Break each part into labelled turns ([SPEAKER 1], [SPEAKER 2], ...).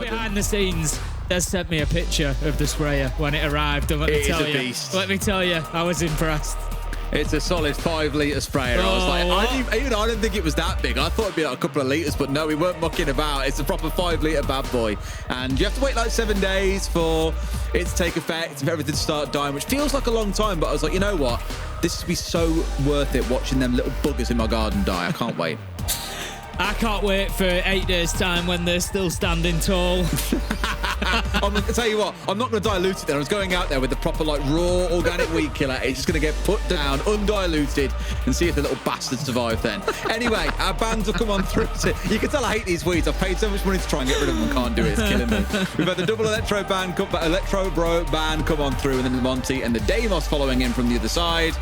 [SPEAKER 1] behind the scenes, Des sent me a picture of the sprayer when it arrived, and let me tell you, I was impressed.
[SPEAKER 2] It's a solid 5-litre sprayer. I was like, I didn't think it was that big. I thought it'd be like a couple of litres, but no, we weren't mucking about. It's a proper 5-litre bad boy. And you have to wait like 7 days for it to take effect, for everything to start dying, which feels like a long time. But I was like, you know what? This would be so worth it watching them little buggers in my garden die. I can't wait.
[SPEAKER 1] I can't wait for 8 days' time when they're still standing tall.
[SPEAKER 2] I'm going to tell you what, I'm not going to dilute it there. I was going out there with the proper like raw organic weed killer. It's just going to get put down, undiluted, and see if the little bastards survive then. Anyway, our bans will come on through. You can tell I hate these weeds. I've paid so much money to try and get rid of them and can't do it. It's killing me. We've had the double Electro Bro ban come on through, and then the Monty and the Deimos following in from the other side.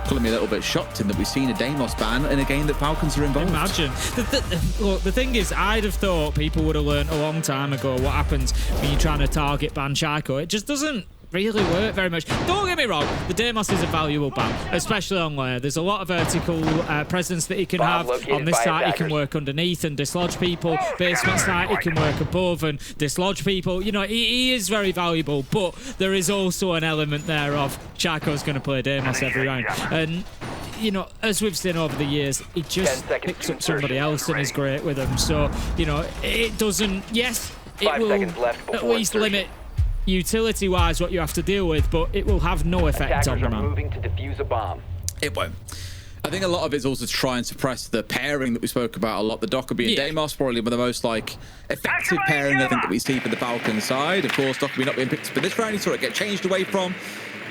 [SPEAKER 2] Calling me a little bit shocked in that we've seen a Deimos ban in a game that Falcons are involved.
[SPEAKER 1] Imagine. Look, the thing is, I'd have thought people would have learned a long time ago what happens when you're trying to target ban Chaiko. It just doesn't really work very much. Don't get me wrong, the Deimos is a valuable ban, especially on layer. There's a lot of vertical presence that he can have. On this side, he can work underneath and dislodge people. Basement side, he can work above and dislodge people. You know, he is very valuable, but there is also an element there of Chaiko's going to play Deimos every round. And you know, as we've seen over the years, he just picks up somebody else and is great with them. So, you know, it doesn't, yes, it will at least limit utility-wise what you have to deal with, but it will have no effect on the man.
[SPEAKER 3] Moving to defuse a bomb.
[SPEAKER 2] It won't. I think a lot of it's also to try and suppress the pairing that we spoke about a lot. The Dokkaebi and Deimos probably one of the most like effective pairing I think that we see for the Falcons side. Of course, Dokkaebi not being picked up in this round, he saw it get changed away from.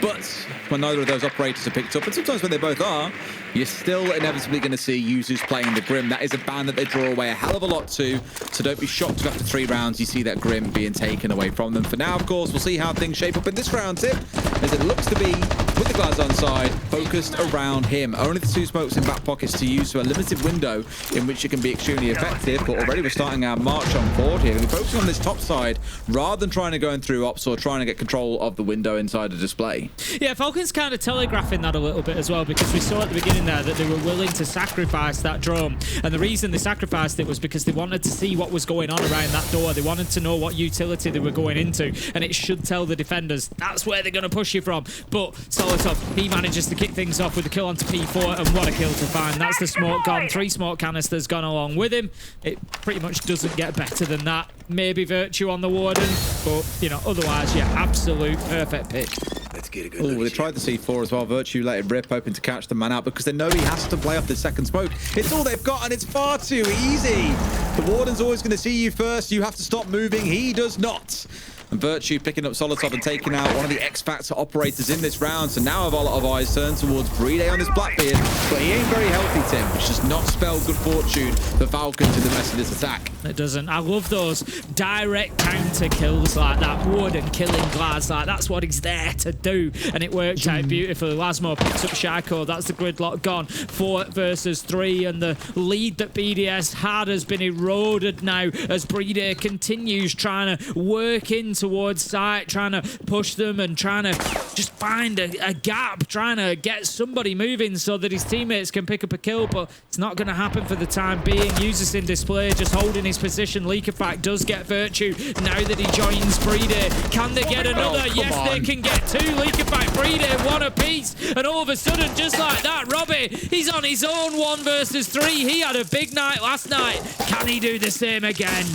[SPEAKER 2] But when neither of those operators are picked up, and sometimes when they both are, you're still inevitably going to see users playing the Grim. That is a ban that they draw away a hell of a lot to, so don't be shocked if after 3 rounds you see that Grim being taken away from them. For now, of course, we'll see how things shape up in this round, Tim, as it looks to be, with the Glazon side, focused around him. Only the 2 smokes in back pockets to use, so a limited window in which it can be extremely effective, but already we're starting our march on forward here. We're focusing on this top side, rather than trying to go in through ops or trying to get control of the window inside the display.
[SPEAKER 1] Yeah, Falcons kind of telegraphing that a little bit as well, because we saw at the beginning there that they were willing to sacrifice that drone, and the reason they sacrificed it was because they wanted to see what was going on around that door. They wanted to know what utility they were going into, and it should tell the defenders that's where they're going to push you from. But Solotov, he manages to kick things off with a kill onto P4, and what a kill to find. That's the smoke gone. 3 smoke canisters gone along with him. It pretty much doesn't get better than that. Maybe Virtue on the Warden, but you know, otherwise, yeah, absolute perfect pick.
[SPEAKER 4] Let's get a good look.
[SPEAKER 2] They tried the C4 as well. Virtue let it rip, hoping to catch the man out because they know he has to play off the second smoke. It's all they've got, and it's far too easy. The Warden's always going to see you first. You have to stop moving. He does not. And Virtue picking up Solotov and taking out one of the X-Factor operators in this round. So now a lot of eyes turn towards BDS on this Blackbeard, but he ain't very healthy, Tim, which does not spell good fortune for Falcons in the rest of this attack.
[SPEAKER 1] It doesn't. I love those direct counter kills like that. Warden killing Glass, like that's what he's there to do, and it worked out beautifully. Lasmo picks up Chaiko. That's the gridlock gone. 4 versus 3, and the lead that BDS had has been eroded now as BDS continues trying to work in towards site, trying to push them and trying to just find a gap, trying to get somebody moving so that his teammates can pick up a kill, but it's not going to happen for the time being. Uses in display, just holding his position. Leakerfact does get Virtue now that he joins BDS. Can they get another? Yes, they can get 2. Leakerfact, BDS, 1 apiece, and all of a sudden, just like that, Robbie, he's on his own 1 versus 3. He had a big night last night. Can he do the same again?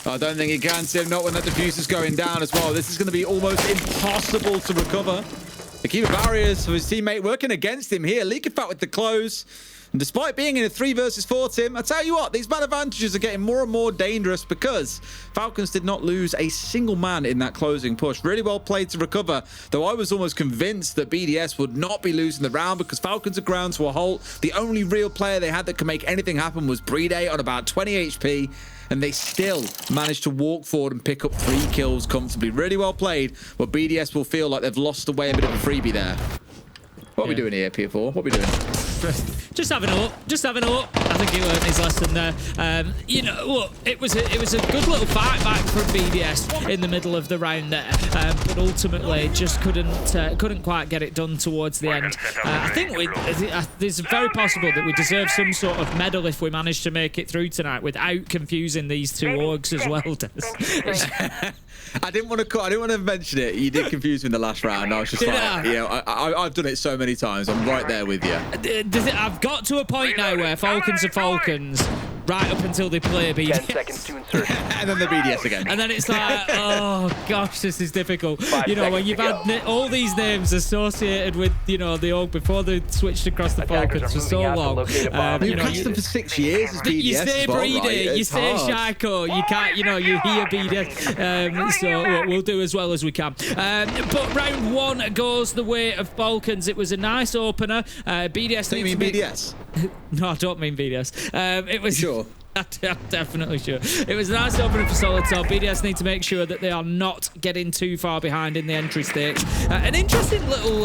[SPEAKER 2] I don't think he can, Tim, not when that diffuser's going down as well. This is going to be almost impossible to recover. The keeper barriers for his teammate working against him here. Leakerfact with the close. And despite being in a 3 versus 4, Tim, I tell you what, these man advantages are getting more and more dangerous because Falcons did not lose a single man in that closing push. Really well played to recover, though I was almost convinced that BDS would not be losing the round because Falcons are ground to a halt. The only real player they had that could make anything happen was BDS on about 20 HP. And they still managed to walk forward and pick up 3 kills comfortably. Really well played, but BDS will feel like they've lost away a bit of a freebie there. What are we doing here, P4? What are we doing?
[SPEAKER 1] Just having a look. Just having a look. I think he learned his lesson there. You know, look, it was a good little fight back from BDS in the middle of the round there, but ultimately just couldn't quite get it done towards the end. I think there's very possible that we deserve some sort of medal if we manage to make it through tonight without confusing these two orgs as well, Des.
[SPEAKER 2] I didn't want to mention it. You did confuse me in the last round. I was just like, you know, I've done it so many times. I'm right there with you.
[SPEAKER 1] I've got to a point now where Falcons are Falcons right up until they play BDS.
[SPEAKER 3] 10 seconds to insertion.
[SPEAKER 2] And then the BDS again.
[SPEAKER 1] And then it's like, oh gosh, this is difficult. You know, when you've had all these names associated with, you know, the org before they switched across the Falcons for so long.
[SPEAKER 2] You've catched them for 6 years as BDS.
[SPEAKER 1] You stay Breedy, you stay Shaiko, you can't, you know, you hear BDS. So we'll do as well as we can. But round 1 goes the way of Falcons. It was a nice opener. BDS.
[SPEAKER 2] Do you mean BDS?
[SPEAKER 1] No, I don't mean BDS. It was.
[SPEAKER 2] Sure.
[SPEAKER 1] I'm definitely sure. It was a nice opening for Solid Top. BDS need to make sure that they are not getting too far behind in the entry stakes. An interesting little...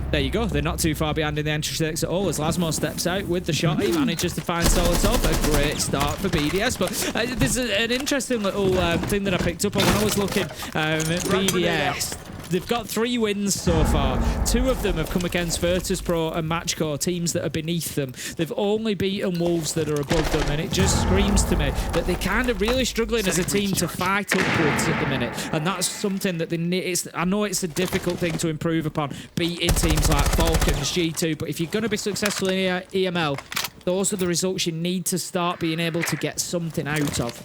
[SPEAKER 1] there you go. They're not too far behind in the entry stakes at all as Lasmo steps out with the shot. He manages to find Solid Top. A great start for BDS. But there's an interesting little thing that I picked up on when I was looking at BDS. They've got 3 wins so far. 2 of them have come against Virtus Pro and Matchcore, teams that are beneath them. They've only beaten Wolves that are above them, and it just screams to me that they're kind of really struggling as a team to fight upwards at the minute. And that's something that they need. I know it's a difficult thing to improve upon, beating teams like Falcons, G2, but if you're going to be successful in EML, those are the results you need to start being able to get something out of.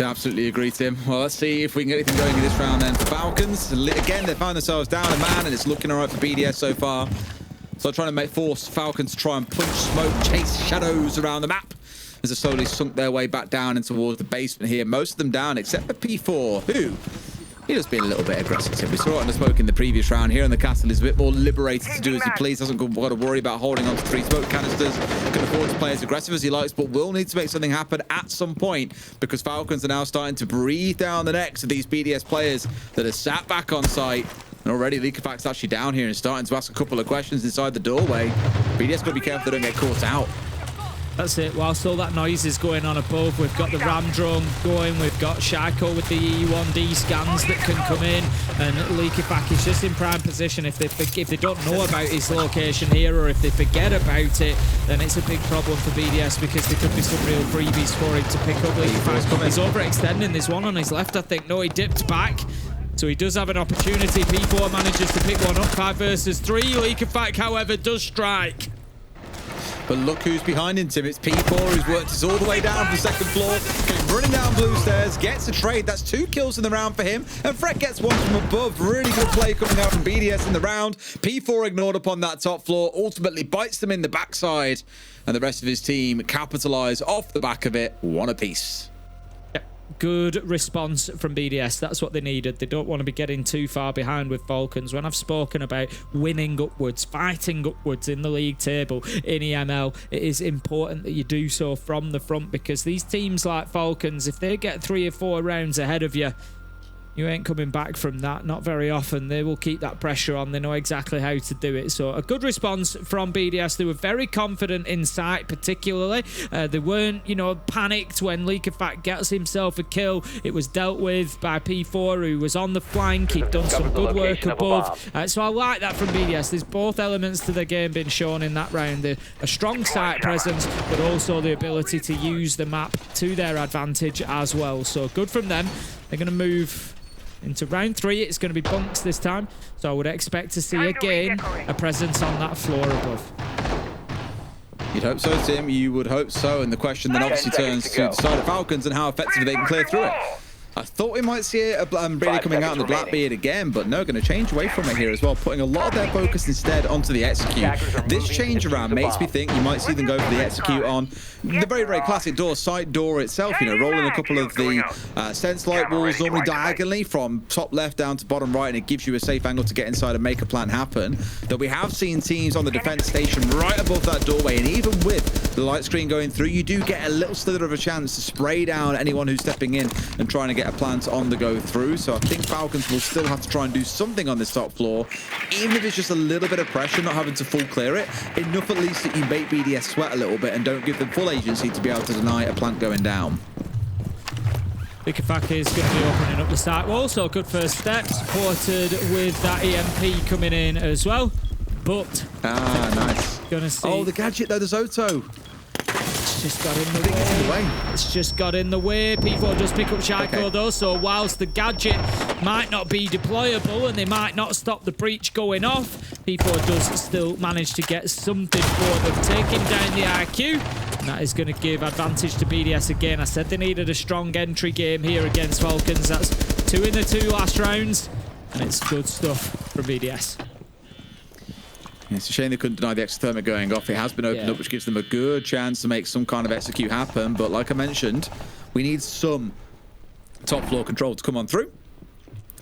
[SPEAKER 2] Absolutely agree, Tim. Well, let's see if we can get anything going in this round then for Falcons. Again, they found themselves down a man, and it's looking all right for BDS so far. So trying to force Falcons to try and punch smoke, chase shadows around the map as they slowly sunk their way back down and towards the basement here. Most of them down except for P4, who... He just being a little bit aggressive. We saw it on the smoke in the previous round. Here in the castle, he's a bit more liberated to do as he please. Doesn't got to worry about holding on to 3 smoke canisters. Can afford to play as aggressive as he likes, but will need to make something happen at some point because Falcons are now starting to breathe down the necks of these BDS players that are sat back on site. And already Leakafac's actually down here and starting to ask a couple of questions inside the doorway. BDS got to be careful they don't get caught out.
[SPEAKER 1] That's it. Whilst all that noise is going on above, we've got the Ram drone going. We've got Shaiko with the E1D scans that can come in, and Leakafak is just in prime position. If they don't know about his location here, or if they forget about it, then it's a big problem for BDS because there could be some real freebies for him to pick up. Leakafak, he's overextending. There's one on his left, I think. No, he dipped back. So he does have an opportunity. P4 manages to pick one up. 5 versus 3. Leakafak, however, does strike.
[SPEAKER 2] But look who's behind him, Tim. It's P4 who's worked us all the way down from the 2nd floor. Came running down blue stairs, gets a trade. That's 2 kills in the round for him. And Fred gets 1 from above. Really good play coming out from BDS in the round. P4 ignored upon that top floor, ultimately bites them in the backside. And the rest of his team capitalize off the back of it, 1 apiece.
[SPEAKER 1] Good response from BDS. That's what they needed. They don't want to be getting too far behind with Falcons. When I've spoken about winning upwards, fighting upwards in the league table in EML, it is important that you do so from the front because these teams like Falcons, if they get 3 or 4 rounds ahead of you, you ain't coming back from that. Not very often. They will keep that pressure on. They know exactly how to do it. So a good response from BDS. They were very confident in sight, particularly. They weren't, you know, panicked when Leakafak gets himself a kill. It was dealt with by P4, who was on the flank. He'd done some good work above. So I like that from BDS. There's both elements to the game being shown in that round. A strong sight presence, but also the ability to use the map to their advantage as well. So good from them. They're going to move into round 3. It's going to be bunks this time, so I would expect to see again a presence on that floor above.
[SPEAKER 2] You'd hope so, Tim. You would hope so. And the question then obviously turns to the side of Falcons and how effectively they can clear through it. I thought we might see it, Brady coming out in the Blackbeard again, but no, going to change away from it here as well, putting a lot of their focus instead onto the execute. This change around makes me think you might see them go for the execute on the very, very classic door, side door itself, you know, rolling a couple of the sense light walls normally diagonally from top left down to bottom right, and it gives you a safe angle to get inside and make a plan happen. That we have seen teams on the defense station right above that doorway, and even with the light screen going through, you do get a little slither of a chance to spray down anyone who's stepping in and trying to get get a plant on the go through. So I think Falcons will still have to try and do something on this top floor, even if it's just a little bit of pressure, not having to full clear it. Enough at least that you make BDS sweat a little bit and don't give them full agency to be able to deny a plant going down.
[SPEAKER 1] Ikafaki is going to be opening up the side wall, so good first step, supported with that EMP coming in as well. But
[SPEAKER 2] nice.
[SPEAKER 1] Gonna see.
[SPEAKER 2] Oh, the gadget though, the Zoto.
[SPEAKER 1] It's just got in the way. It's just got in the way. P4 does pick up Shaiko though, so whilst the gadget might not be deployable and they might not stop the breach going off, P4 does still manage to get something for them, taking down the IQ. And that is going to give advantage to BDS again. I said they needed a strong entry game here against Falcons. That's 2 in the 2 last rounds, and it's good stuff from BDS.
[SPEAKER 2] It's a shame they couldn't deny the exothermic going off. It has been opened up, which gives them a good chance to make some kind of execute happen. But like I mentioned, we need some top floor control to come on through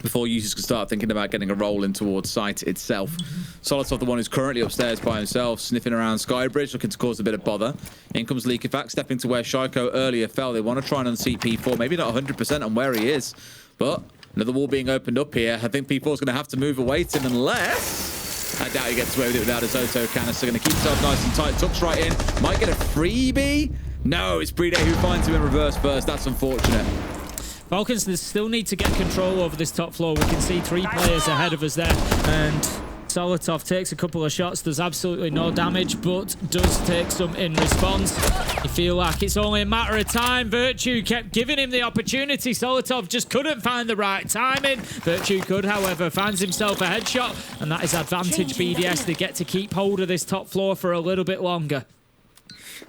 [SPEAKER 2] before users can start thinking about getting a roll in towards site itself. Solitov, the one who's currently upstairs by himself, sniffing around Skybridge, looking to cause a bit of bother. In comes Leakyfax, stepping to where Shaiko earlier fell. They want to try and unseat P4, maybe not 100% on where he is, but another wall being opened up here. I think P4 is going to have to move away to him unless... I doubt he gets away with it without a Zoto canister. Going to keep himself nice and tight. Tucks right in. Might get a freebie. No, it's BDS who finds him in reverse first. That's unfortunate.
[SPEAKER 1] Falcons still need to get control over this top floor. We can see 3 players ahead of us there. And Solitov takes a couple of shots, does absolutely no damage, but does take some in response. You feel like it's only a matter of time. Virtue kept giving him the opportunity. Solitov just couldn't find the right timing. Virtue could, however, finds himself a headshot, and that is advantage BDS. They get to keep hold of this top floor for a little bit longer.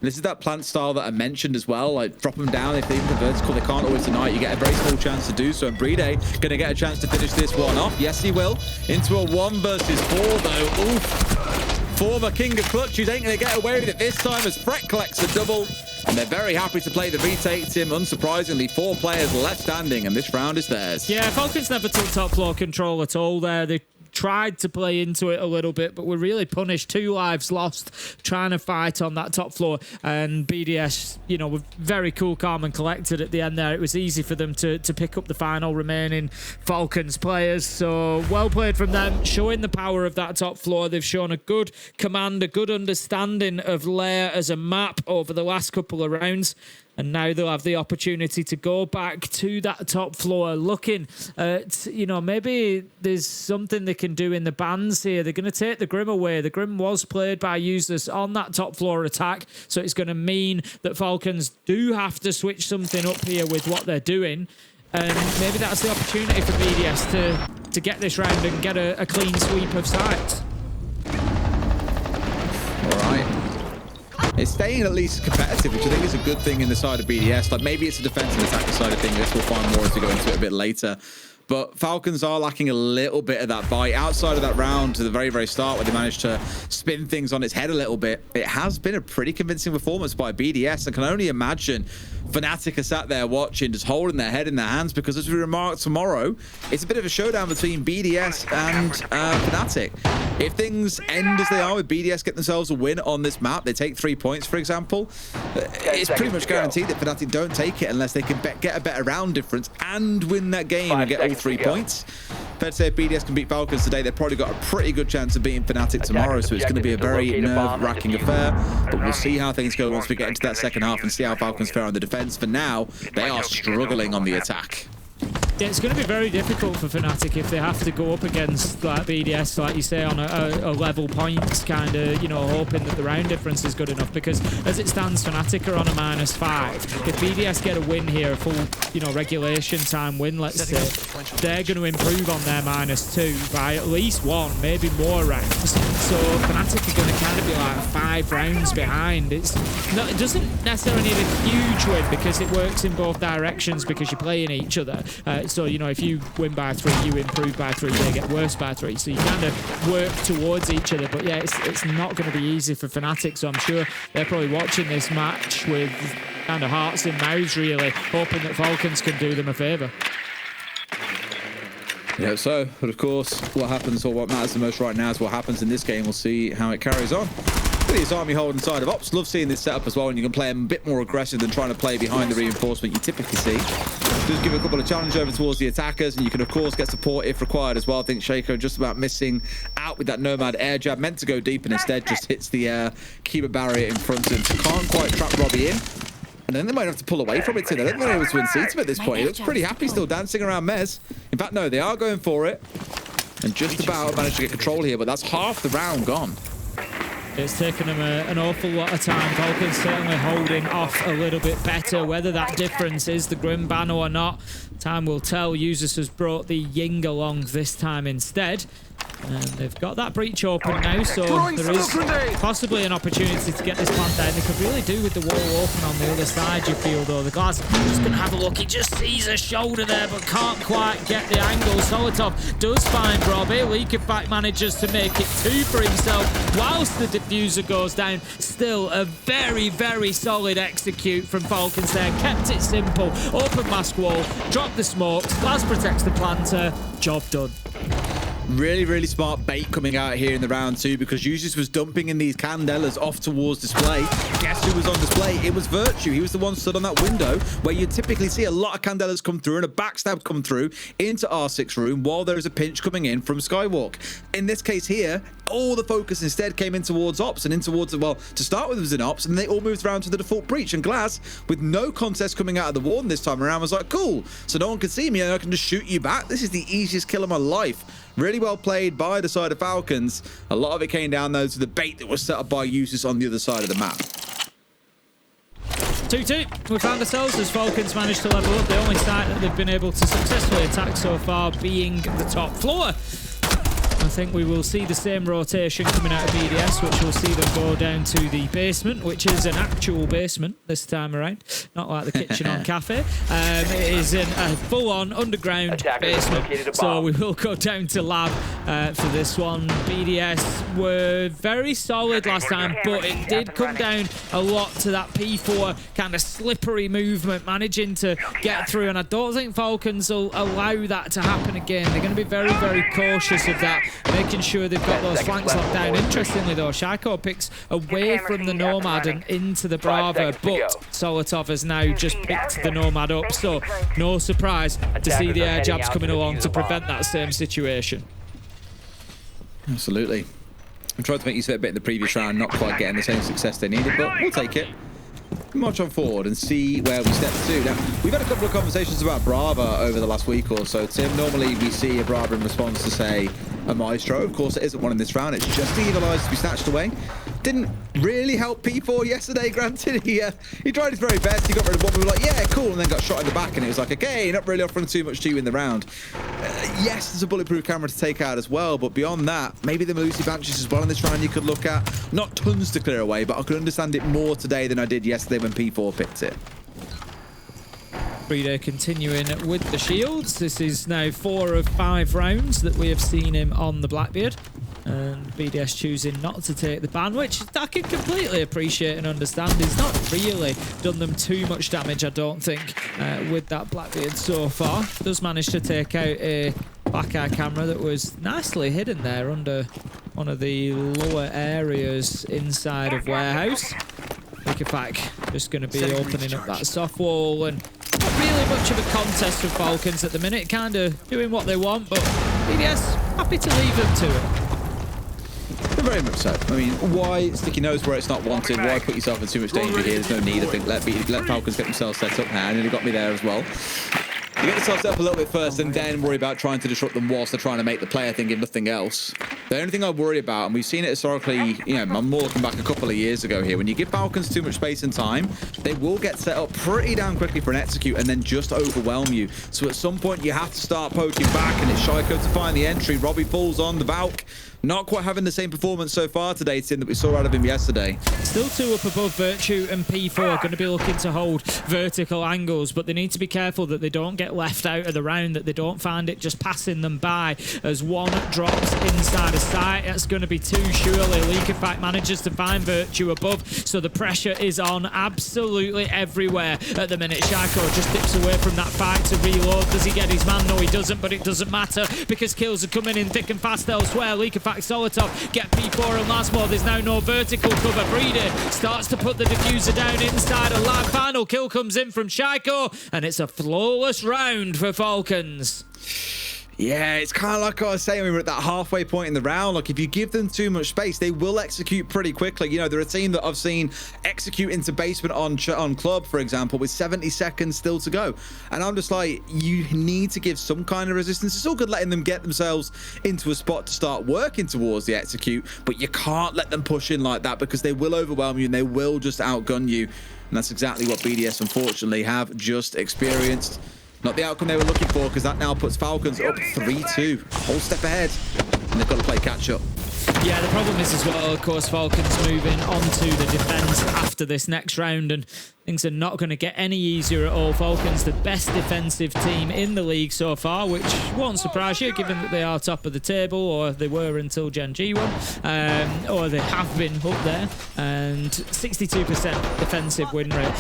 [SPEAKER 2] This is that plant style that I mentioned as well. Like, drop them down if they even the vertical. They can't always deny it. You get a very small chance to do so. And Brede going to get a chance to finish this one off. Yes, he will. Into a 1 versus 4, though. Oof. Former king of clutches ain't going to get away with it this time as Fret collects a double. And they're very happy to play the retake, Tim. Unsurprisingly, 4 players left standing, and this round is theirs.
[SPEAKER 1] Yeah, Falcons never took top floor control at all there. They tried to play into it a little bit, but were really punished. 2 lives lost trying to fight on that top floor, and BDS, you know, were very cool, calm and collected at the end there. It was easy for them to pick up the final remaining Falcons players, so well played from them, showing the power of that top floor. They've shown a good command, a good understanding of Lair as a map over the last couple of rounds. And now they'll have the opportunity to go back to that top floor, looking at, you know, maybe there's something they can do in the bans here. They're going to take the Grim away. The Grim was played by users on that top floor attack, so it's going to mean that Falcons do have to switch something up here with what they're doing. And maybe that's the opportunity for BDS to get this round and get a clean sweep of sight.
[SPEAKER 2] All right. It's staying at least competitive, which I think is a good thing in the side of BDS. Like, maybe it's a defense and attacker side of things. I guess we'll find more as we go into it a bit later. But Falcons are lacking a little bit of that bite. Outside of that round to the very, very start where they managed to spin things on its head a little bit, it has been a pretty convincing performance by BDS. I can only imagine Fnatic are sat there watching, just holding their head in their hands, because as we remarked tomorrow, it's a bit of a showdown between BDS and Fnatic. If things end as they are with BDS getting themselves a win on this map, they take 3 points, for example, it's pretty much guaranteed that Fnatic don't take it unless they can get a better round difference and win that game and get all 3 points. Fair to say if BDS can beat Falcons today, they've probably got a pretty good chance of beating Fnatic tomorrow, so it's going to be a very nerve-wracking affair. But we'll see how things go once we get into that second half and see how Falcons fare on the defense. For now, they are struggling on the attack.
[SPEAKER 1] Yeah, it's going to be very difficult for Fnatic if they have to go up against like BDS, like you say, on a level points, kind of, you know, hoping that the round difference is good enough. Because as it stands, Fnatic are on a -5. If BDS get a win here, a full, you know, regulation time win, let's say, they're going to improve on their -2 by at least 1, maybe more rounds. So Fnatic are going to kind of be like 5 rounds behind. It doesn't necessarily need a huge win because it works in both directions because you're playing each other. So, you know, if you win by 3, you improve by 3, they get worse by 3. So you kind of work towards each other. But yeah, it's not going to be easy for Fnatic. So I'm sure they're probably watching this match with kind of hearts in mouths, really, hoping that Falcons can do them a favour.
[SPEAKER 2] Yeah, so, but of course, what happens or what matters the most right now is what happens in this game. We'll see how it carries on. basically his army hold inside of Ops. Love seeing this setup as well, and you can play him a bit more aggressive than trying to play behind the reinforcement you typically see. Just give a couple of challenge over towards the attackers, and you can of course get support if required as well. I think Shaco just about missing out with that Nomad air jab, meant to go deep and instead just hits the keeper barrier in front of him. So can't quite trap Robbie in. And then they might have to pull away from it too. They don't think they're able to unseat him at this point. He looks pretty happy still dancing around Mez. In fact, no, they are going for it. And just about managed to get control here, but that's half the round gone.
[SPEAKER 1] It's taken them an awful lot of time. Falcons certainly holding off a little bit better. Whether that difference is the Grim Banner or not, time will tell. Users has brought the Ying along this time instead. And they've got that breach open now, so there is possibly an opportunity to get this plant down. They could really do with the wall open on the other side, you feel, though. The Glass just going to have a look. He just sees a shoulder there, but can't quite get the angle. Solotov does find Robbie. Leakerback manages to make it two for himself whilst the diffuser goes down. Still a very, very solid execute from Falcons there. Kept it simple. Open mask wall, drop the smokes. Glass protects the planter. Job done.
[SPEAKER 2] Really, really smart bait coming out here in the round two, because Usus was dumping in these Candelas off towards display. Guess who was on display? It was Virtue. He was the one stood on that window where you typically see a lot of Candelas come through and a backstab come through into R6 room while there is a pinch coming in from Skywalk. In this case here, all the focus instead came in towards Ops and in towards, well, to start with it was in Ops, and they all moved around to the default breach. And Glass, with no contest coming out of the warden this time around, was like, cool, so no one can see me and I can just shoot you back. This is the easiest kill of my life. Really well played by the side of Falcons. A lot of it came down, though, to the bait that was set up by Usus on the other side of the map.
[SPEAKER 1] 2-2. We found ourselves as Falcons managed to level up. The only site that they've been able to successfully attack so far being the top floor. I think we will see the same rotation coming out of BDS, which will see them go down to the basement, which is an actual basement this time around, not like the kitchen on cafe. It is a full-on underground basement, so we will go down to lab for this one. BDS were very solid last time, but it did come down a lot to that P4 kind of slippery movement, managing to get through, and I don't think Falcons will allow that to happen again. They're going to be very, very cautious of that, making sure they've got those flanks locked down. Interestingly though, Shaco picks away from the Nomad and into the Bravo, but Solotov has now just picked the Nomad up, so no surprise to see the air jabs coming along to prevent that same situation.
[SPEAKER 2] Absolutely. I tried to make use of it a bit in the previous round, not quite getting the same success they needed, but we'll take it. March on forward and see where we step to. Now, we've had a couple of conversations about Brava over the last week or so, Tim. Normally we see a Brava in response to, say, a Maestro. Of course, it isn't one in this round. It's just the Evil Eyes to be snatched away. Didn't really help P4 yesterday, granted. He tried his very best. He got rid of one. We were like, yeah, cool. And then got shot in the back. And it was like, okay, not really offering too much to you in the round. Yes, there's a bulletproof camera to take out as well. But beyond that, maybe the Melusi Banshees as well in this round you could look at. Not tons to clear away, but I could understand it more today than I did yesterday when P4 picked it.
[SPEAKER 1] Breeder continuing with the shields. This is now 4 of 5 rounds that we have seen him on the Blackbeard. And BDS choosing not to take the ban, which I can completely appreciate and understand. He's not really done them too much damage, I don't think, with that Blackbeard so far. Does manage to take out a back eye camera that was nicely hidden there under one of the lower areas inside of Warehouse. Leakerback just going to be opening up that soft wall, and not really much of a contest for Falcons at the minute, kind of doing what they want, but BDS happy to leave them to it.
[SPEAKER 2] Very much so. I mean, why stick your nose where it's not wanted? Why put yourself in too much danger here? There's no need. I think let Falcons get themselves set up now, and he got me there as well. You get yourself set up a little bit first and then worry about trying to disrupt them whilst they're trying to make the play, I think, if nothing else. The only thing I worry about, and we've seen it historically, you know, I'm more looking back a couple of years ago here, when you give Falcons too much space and time, they will get set up pretty damn quickly for an execute and then just overwhelm you. So at some point, you have to start poking back, and it's Shaiko to find the entry. Robbie falls on the Valk. Not quite having the same performance so far today, Tim, that we saw out of him yesterday.
[SPEAKER 1] Still 2 up above Virtue, and P4 are going to be looking to hold vertical angles, but they need to be careful that they don't get left out of the round, that they don't find it just passing them by as one drops inside a sight. That's going to be 2, surely. Leakerback manages to find Virtue above, so the pressure is on absolutely everywhere at the minute. Shaiko just dips away from that fight to reload. Does he get his man? No, he doesn't, but it doesn't matter because kills are coming in thick and fast elsewhere. Leakerback fact, Solotov get P4 and Lasmore. There's now no vertical cover. Breeder starts to put the diffuser down inside. A live final kill comes in from Shaiko, and it's a flawless round for Falcons.
[SPEAKER 2] Yeah, it's kind of like I was saying, we were at that halfway point in the round. Like, if you give them too much space, they will execute pretty quickly. You know, they're a team that I've seen execute into basement on club, for example, with 70 seconds still to go. And I'm just like, you need to give some kind of resistance. It's all good letting them get themselves into a spot to start working towards the execute, but you can't let them push in like that because they will overwhelm you and they will just outgun you. And that's exactly what BDS, unfortunately, have just experienced. Not the outcome they were looking for, because that now puts Falcons up 3-2. A whole step ahead. And they've got to play catch up.
[SPEAKER 1] Yeah, the problem is as well, of course, Falcons moving onto the defense after this next round, and things are not going to get any easier at all. Falcons, the best defensive team in the league so far, which won't surprise you, given that they are top of the table, or they were until Gen G won, or they have been up there, and 62% defensive win rate.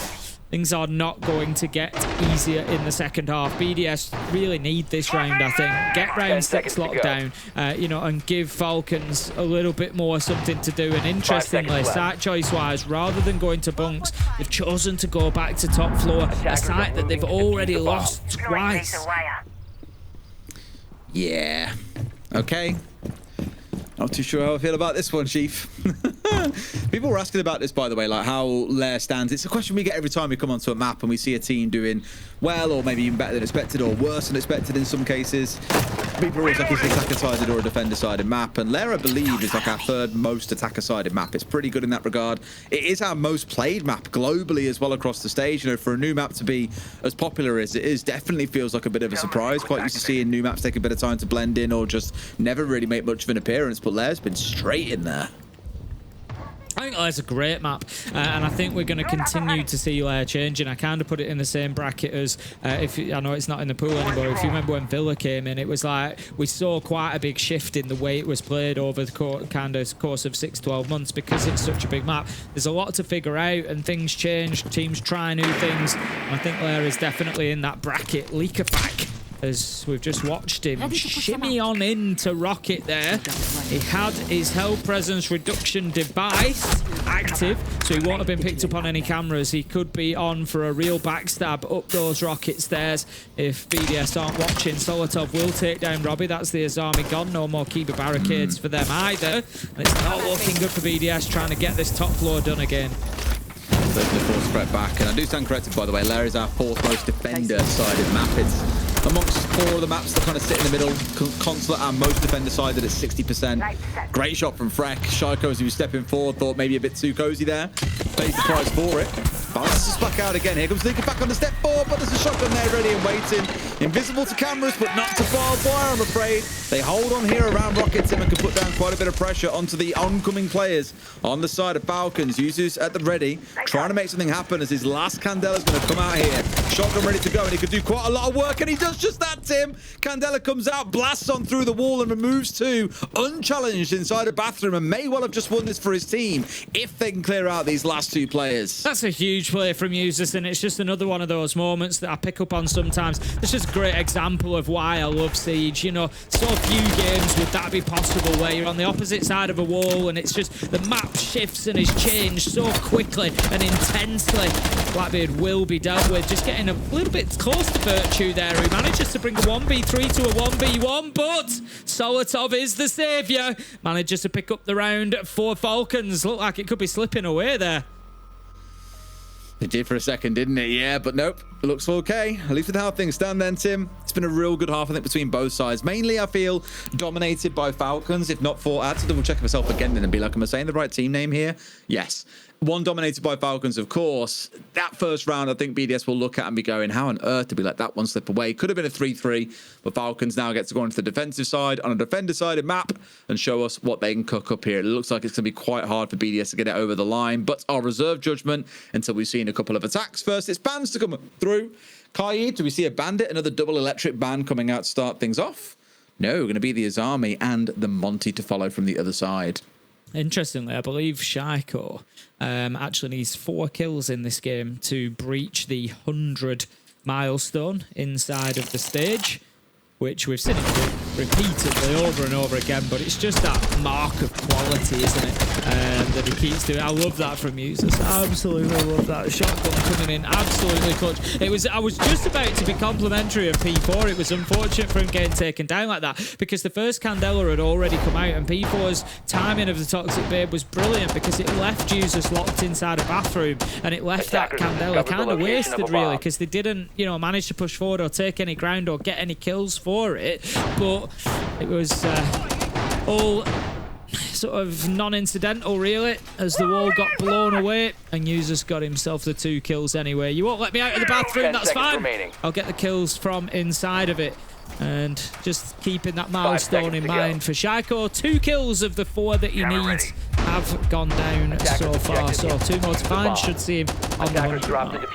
[SPEAKER 1] Things are not going to get easier in the second half. BDS really need this round, I think. Get round 6 locked down, you know, and give Falcons a little bit more something to do. And interestingly, site choice-wise, rather than going to bunks, they've chosen to go back to top floor, a site that they've already lost twice.
[SPEAKER 2] Yeah. Okay. Not too sure how I feel about this one, Chief. People were asking about this, by the way, like how Lair stands. It's a question we get every time we come onto a map and we see a team doing well, or maybe even better than expected, or worse than expected in some cases. People are always like, it's an attacker-sided or a defender-sided map, and Lair, I believe, is like our third most attacker-sided map. It's pretty good in that regard. It is our most played map globally as well across the stage. You know, for a new map to be as popular as it is, definitely feels like a bit of a surprise. Quite used to seeing new maps take a bit of time to blend in or just never really make much of an appearance, but Lair's been straight in there.
[SPEAKER 1] I think Lair's a great map, and I think we're going to continue to see Lair changing. I kind of put it in the same bracket as, I know it's not in the pool anymore, if you remember when Villa came in, it was like we saw quite a big shift in the way it was played over the course of 6-12 months because it's such a big map. There's a lot to figure out, and things change, teams try new things, and I think Lair is definitely in that bracket. Leaker pack, as we've just watched him shimmy on into Rocket there. He had his Hell Presence reduction device active, so he won't have been picked up on any cameras. He could be on for a real backstab up those Rocket stairs if BDS aren't watching. Solotov will take down Robbie. That's the Azami gone. No more Kiba barricades for them either. And it's not looking good for BDS trying to get this top floor done again.
[SPEAKER 2] The force threat back, and I do stand corrected, by the way. Lair is our 4th most defender-sided map. It's amongst 4 of the maps that kind of sit in the middle. Consulate, our most defender-sided at 60%. Great shot from Freck. Shaiko, as he was stepping forward, thought maybe a bit too cozy there. Pays the price for it. Bounces back out again. Here comes Leaker back on the step forward, but there's a shotgun there ready and waiting. Invisible to cameras, but not to barbed wire, I'm afraid. They hold on here around Rocket. Tim can put down quite a bit of pressure onto the oncoming players on the side of Falcons. Users at the ready, trying to make something happen as his last Candela's going to come out here. Shotgun ready to go, and he could do quite a lot of work, and he does just that, Tim. Candela comes out, blasts on through the wall, and removes 2 unchallenged inside a bathroom, and may well have just won this for his team if they can clear out these last 2 players.
[SPEAKER 1] That's a huge play from users, and it's just another one of those moments that I pick up on sometimes. It's just a great example of why I love Siege. You know, so few games would that be possible where you're on the opposite side of a wall and it's just the map shifts and is changed so quickly and intensely. Blackbeard will be dealt with. Just getting a little bit close to Virtue there, who manages to bring a 1v3 to a 1v1, but Solotov is the saviour. Manages to pick up the round for Falcons. Looked like it could be slipping away there.
[SPEAKER 2] It did for a second, didn't it? Yeah, but nope. It looks okay. At least with how things stand then, Tim. It's been a real good half, I think, between both sides. Mainly, I feel, dominated by Falcons, if not for... I had to double check myself again then and be like, am I saying the right team name here? Yes. One dominated by Falcons, of course. That first round, I think BDS will look at and be going, how on earth did we let that one slip away? Could have been a 3-3, but Falcons now get to go into the defensive side on a defender-sided map and show us what they can cook up here. It looks like it's going to be quite hard for BDS to get it over the line, but I'll reserve judgment until we've seen a couple of attacks first. It's bans to come through. Kai, do we see a bandit? Another double electric ban coming out to start things off? No, going to be the Azami and the Monty to follow from the other side.
[SPEAKER 1] Interestingly, I believe Shaiko actually needs 4 kills in this game to breach the 100 milestone inside of the stage. which we've seen him do repeatedly over and over again, but it's just that mark of quality, isn't it, that he keeps doing. I love that from users. Absolutely love that. Shotgun coming in, absolutely clutch. I was just about to be complimentary of P4. It was unfortunate for him getting taken down like that, because the first Candela had already come out, and P4's timing of the Toxic Babe was brilliant, because it left users locked inside a bathroom, and it left that Candela kind of wasted, really, because they didn't, you know, manage to push forward or take any ground or get any kills for it. But it was all sort of non-incidental, really, as the wall got blown away, and users got himself the 2 kills anyway. You won't let me out of the bathroom, that's fine. I'll get the kills from inside of it. And just keeping that milestone in mind for Shaiko. 2 kills of the 4 that he needs have gone down so far. So 2 more to find. Should see him on the 100 mark.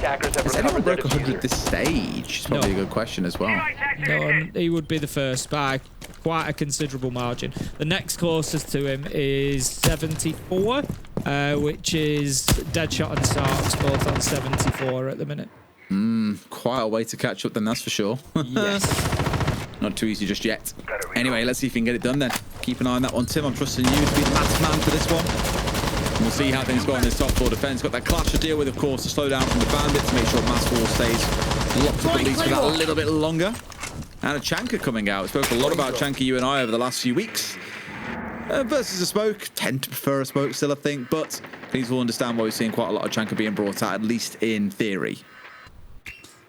[SPEAKER 2] Has anyone broke 100 at this stage? It's probably a good question as well.
[SPEAKER 1] No, he would be the first by quite a considerable margin. The next closest to him is 74, which is Deadshot and Sarks, both on 74 at the minute.
[SPEAKER 2] Quite a way to catch up then, that's for sure.
[SPEAKER 1] Yes.
[SPEAKER 2] Not too easy just yet. Anyway, let's see if we can get it done then. Keep an eye on that one, Tim. I'm trusting you to be the math man for this one. And we'll see how things go on this top floor defense. Got that clash to deal with, of course, to slow down from the bandit to make sure Mass Wall stays locked up at least for that a little bit longer. And a Chanka coming out. We spoke a lot about Chanka, you and I, over the last few weeks. Versus a smoke. Tend to prefer a smoke still, I think. But please will understand why we're seeing quite a lot of Chanka being brought out, at least in theory.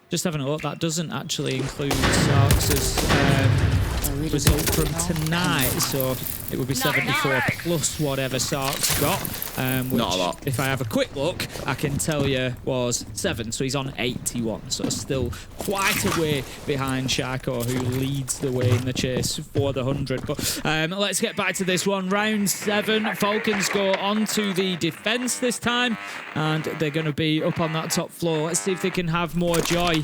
[SPEAKER 2] Just
[SPEAKER 1] having a look, that doesn't actually include Sarks' result from tonight, so it would be 74 plus whatever Sarks got, which,
[SPEAKER 2] not a lot.
[SPEAKER 1] If I have a quick look, I can tell you was 7, so he's on 81, so still quite a way behind Shaiko, who leads the way in the chase for the 100. But let's get back to this one. Round 7, Falcons go on to the defense this time, and they're going to be up on that top floor. Let's see if they can have more joy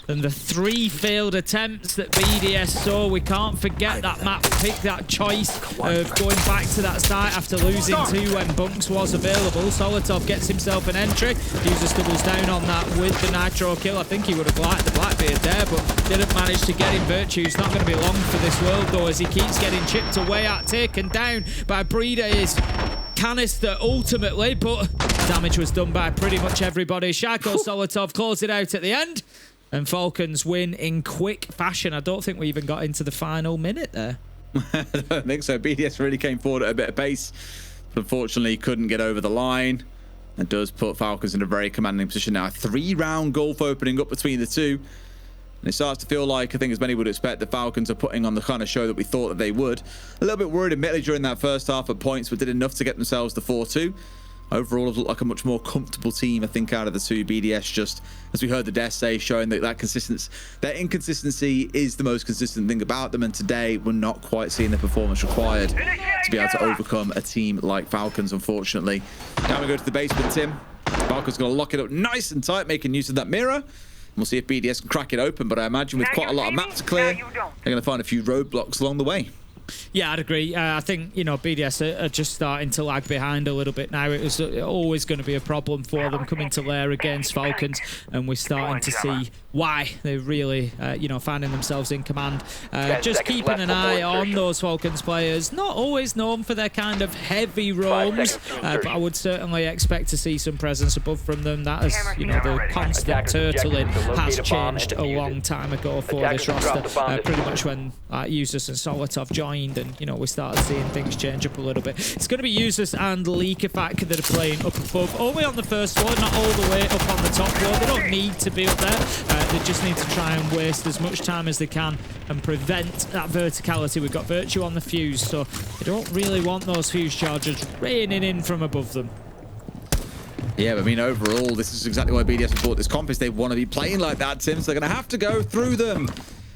[SPEAKER 1] than the 3 failed attempts that BDS saw. We can't forget that map pick, that choice of going back to that site after losing 2 when Bunks was available. Solotov gets himself an entry. User doubles down on that with the Nitro kill. I think he would have liked the Blackbeard there, but didn't manage to get him. Virtue's not going to be long for this world, though, as he keeps getting chipped away at, taken down by Breeder's canister ultimately, but damage was done by pretty much everybody. Shaiko Solotov closed it out at the end. And Falcons win in quick fashion. I don't think we even got into the final minute there.
[SPEAKER 2] I don't think so. BDS really came forward at a bit of pace, but unfortunately couldn't get over the line. It does put Falcons in a very commanding position now. A 3-round gulf opening up between the two. And it starts to feel like, I think as many would expect, the Falcons are putting on the kind of show that we thought that they would. A little bit worried admittedly during that first half at points, but did enough to get themselves the 4-2. Overall, it looked like a much more comfortable team, I think, out of the 2. BDS, just as we heard the Death say, showing that their inconsistency is the most consistent thing about them. And today, we're not quite seeing the performance required to be able to overcome a team like Falcons, unfortunately. Now we go to the basement, Tim. Falcons going to lock it up nice and tight, making use of that mirror. We'll see if BDS can crack it open, but I imagine with quite a lot of maps to clear, they're going to find a few roadblocks along the way.
[SPEAKER 1] Yeah, I'd agree. I think, you know, BDS are just starting to lag behind a little bit now. It was always going to be a problem for them coming to lair against Falcons, and we're starting to see why they're really, you know, finding themselves in command. Just keeping an eye on those Falcons players. Not always known for their kind of heavy roams, but I would certainly expect to see some presence above from them. That is, you know, the constant turtling has changed a long time ago for this roster. Pretty much when Users and Solotov joined, and you know, we started seeing things change up a little bit. It's going to be Users and Leakerfack that are playing up above, only on the first floor, not all the way up on the top floor. They don't need to be up there. They just need to try and waste as much time as they can and prevent that verticality. We've got Virtue on the fuse, so they don't really want those fuse charges raining in from above them.
[SPEAKER 2] Yeah, but I mean, overall, this is exactly why BDS have bought this comp, is they want to be playing like that, Tim, so they're going to have to go through them.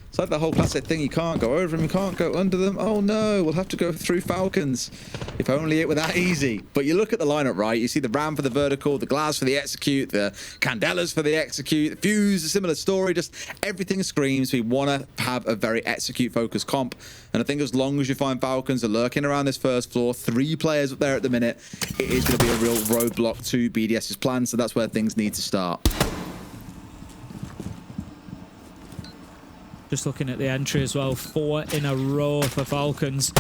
[SPEAKER 2] It's like the whole classic thing, you can't go over them, you can't go under them. Oh no, we'll have to go through Falcons. If only it were that easy. But you look at the lineup, right? You see the Ram for the vertical, the Glass for the execute, the Candelas for the execute, the Fuse, a similar story. Just everything screams we want to have a very execute-focused comp. And I think as long as you find Falcons are lurking around this first floor, 3 players up there at the minute, it is going to be a real roadblock to BDS's plan. So that's where things need to start.
[SPEAKER 1] Just looking at the entry as well, 4 in a row for Falcons.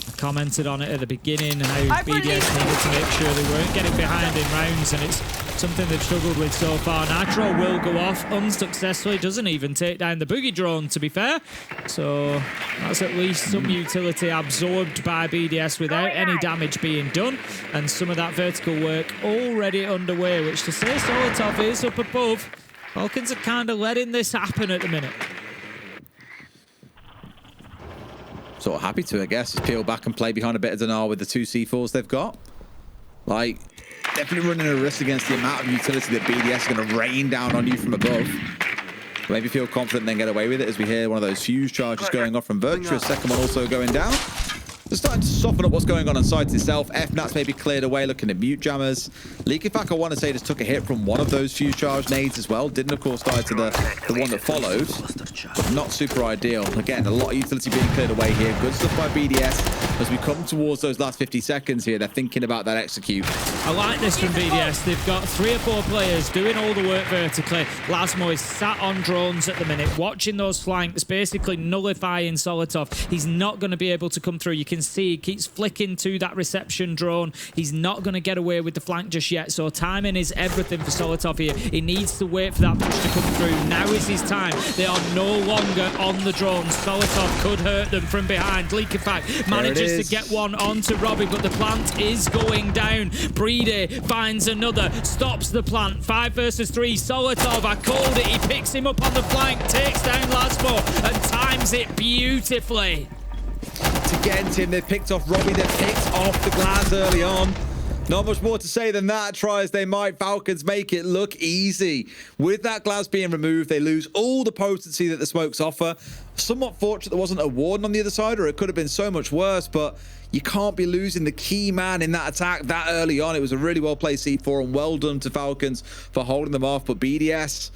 [SPEAKER 1] I commented on it at the beginning, how BDS needed to make sure they weren't getting behind in rounds, and it's something they've struggled with so far. Nitro will go off unsuccessfully, doesn't even take down the boogie drone, to be fair. So that's at least some utility absorbed by BDS without any damage being done, and some of that vertical work already underway, which to say Solotov is up above. Falcons are kind of letting this happen at the minute.
[SPEAKER 2] Sort of happy to, I guess, just peel back and play behind a bit of Dinar with the 2 C4s they've got. Like, definitely running a risk against the amount of utility that BDS are going to rain down on you from above. Maybe feel confident and then get away with it as we hear one of those fuse charges going off from Virtuous. Second one also going down. They're starting to soften up what's going on site itself. FNAT's maybe cleared away, looking at mute jammers. Leakifak, I want to say, just took a hit from one of those fuse charge nades as well. Didn't, of course, die to the one that followed, but not super ideal. Again, a lot of utility being cleared away here. Good stuff by BDS. As we come towards those last 50 seconds here, they're thinking about that execute.
[SPEAKER 1] I like this from BDS. They've got 3 or 4 players doing all the work vertically. Lasmo is sat on drones at the minute, watching those flanks, basically nullifying Solotov. He's not going to be able to come through. You can see he keeps flicking to that reception drone. He's not going to get away with the flank just yet, so timing is everything for Solotov here. He needs to wait for that push to come through. Now is his time. They are no longer on the drones. Solotov could hurt them from behind. Leakifak manages to get one onto Robbie, but the plant is going down. Breedy finds another, stops the plant. 5 versus 3. Solotov, I called it. He picks him up on the flank, takes down Lasmo, and times it beautifully.
[SPEAKER 2] To get him, they've picked off Robbie, they've picked off the glass early on. Not much more to say than that. Try as they might, Falcons make it look easy. With that glass being removed, they lose all the potency that the smokes offer. Somewhat fortunate there wasn't a warden on the other side, or it could have been so much worse, but you can't be losing the key man in that attack that early on. It was a really well-played C4, and well done to Falcons for holding them off, but BDS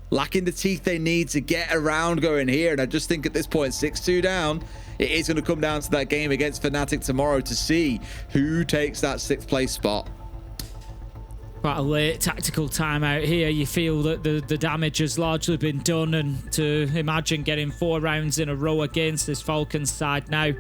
[SPEAKER 2] lacking the teeth they need to get around going here, and I just think at this point, 6-2 down, it is going to come down to that game against Fnatic tomorrow to see who takes that 6th place spot.
[SPEAKER 1] Quite a late tactical timeout here. You feel that the damage has largely been done, and to imagine getting 4 rounds in a row against this Falcons side now,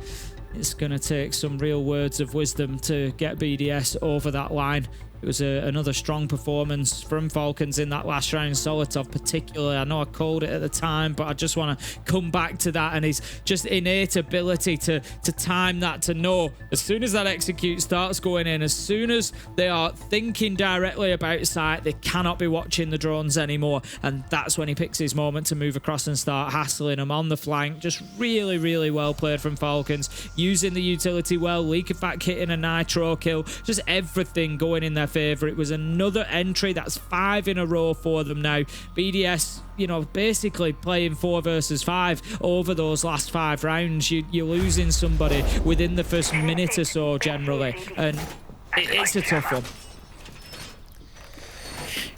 [SPEAKER 1] it's going to take some real words of wisdom to get BDS over that line. It was another strong performance from Falcons in that last round. Solotov particularly, I know I called it at the time, but I just want to come back to that, and his just innate ability to time that, to know as soon as that execute starts going in, as soon as they are thinking directly about sight, they cannot be watching the drones anymore, and that's when he picks his moment to move across and start hassling them on the flank. Just really, really well played from Falcons, using the utility well. Leakifak hitting a nitro kill, just everything going in their favor. It was another entry. That's 5 in a row for them now. BDS, you know, basically playing 4 versus 5 over those last 5 rounds. You're losing somebody within the first minute or so generally, and it's a tough one.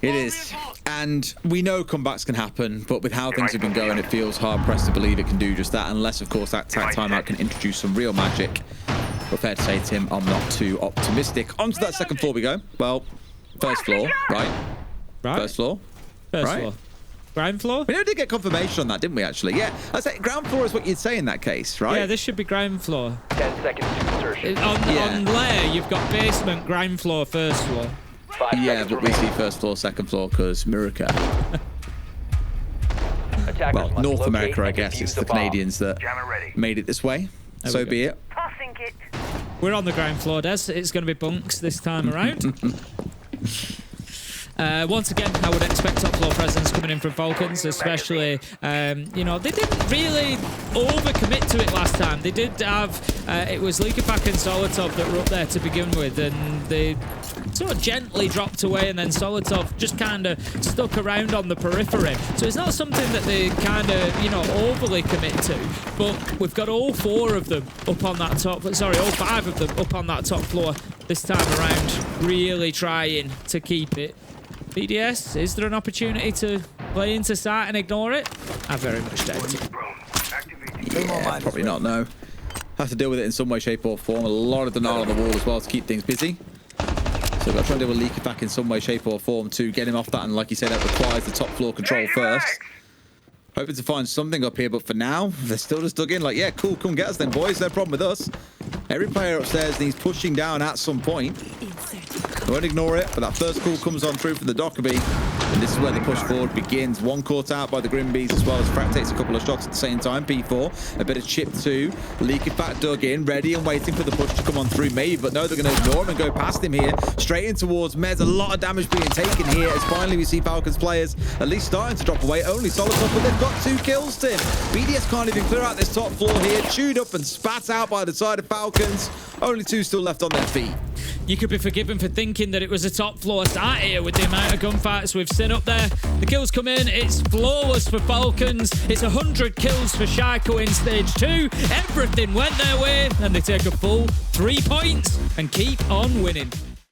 [SPEAKER 2] It is, and we know comebacks can happen, but with how things have been going, it feels hard-pressed to believe it can do just that, unless, of course, that timeout can introduce some real magic. But fair to say, Tim, I'm not too optimistic. Onto that second floor we go. Well, first floor, right? First floor.
[SPEAKER 1] First
[SPEAKER 2] right?
[SPEAKER 1] floor. Ground floor?
[SPEAKER 2] We did get confirmation on that, didn't we, actually? Yeah, I say ground floor is what you'd say in that case, right?
[SPEAKER 1] Yeah, this should be ground floor.
[SPEAKER 3] 10 seconds to insertion.
[SPEAKER 1] On layer, you've got basement, ground floor, first floor.
[SPEAKER 2] Yeah, but we see first floor, second floor, because Miraca. Well, North America, I guess. It's the Canadians that made it this way. So be it.
[SPEAKER 1] We're on the ground floor, Des. It's going to be bunks this time around. Once again, I would expect top floor presence coming in from Falcons, especially, you know, they didn't really overcommit to it last time. They did have, it was Leakifak and Solotov that were up there to begin with, and they sort of gently dropped away, and then Solotov just kind of stuck around on the periphery. So it's not something that they kind of, you know, overly commit to, but we've got all 4 of them up on that top, sorry, all 5 of them up on that top floor this time around, really trying to keep it. BDS, is there an opportunity to play into sight and ignore it? I very much doubt it.
[SPEAKER 2] Yeah, probably not, no. Have to deal with it in some way, shape or form. A lot of denial on the wall as well to keep things busy. So we've got to try and deal with Leakifak in some way, shape or form to get him off that. And like you said, that requires the top floor control first. Hoping to find something up here, but for now, they're still just dug in. Like, yeah, cool, come get us then, boys. No problem with us. Every player upstairs needs pushing down at some point. Won't ignore it, but that first call comes on through from the Dockerby. And this is where the push forward begins. One caught out by the Grimbees, as well as Frack takes a couple of shots at the same time. P4, a bit of chip 2. Leaky Fat dug in, ready and waiting for the push to come on through maybe, but no, they're going to ignore him and go past him here. Straight in towards Mez. A lot of damage being taken here as finally we see Falcons players at least starting to drop away. Only Solid up, but they've got 2 kills, Tim. BDS can't even clear out this top floor here. Chewed up and spat out by the side of Falcons. Only 2 still left on their feet.
[SPEAKER 1] You could be forgiven for thinking that it was a top floor start here with the amount of gunfights we've seen up there. The kills come in, it's flawless for Falcons. It's 100 kills for Shaiko in stage 2. Everything went their way, and they take a full 3 points and keep on winning.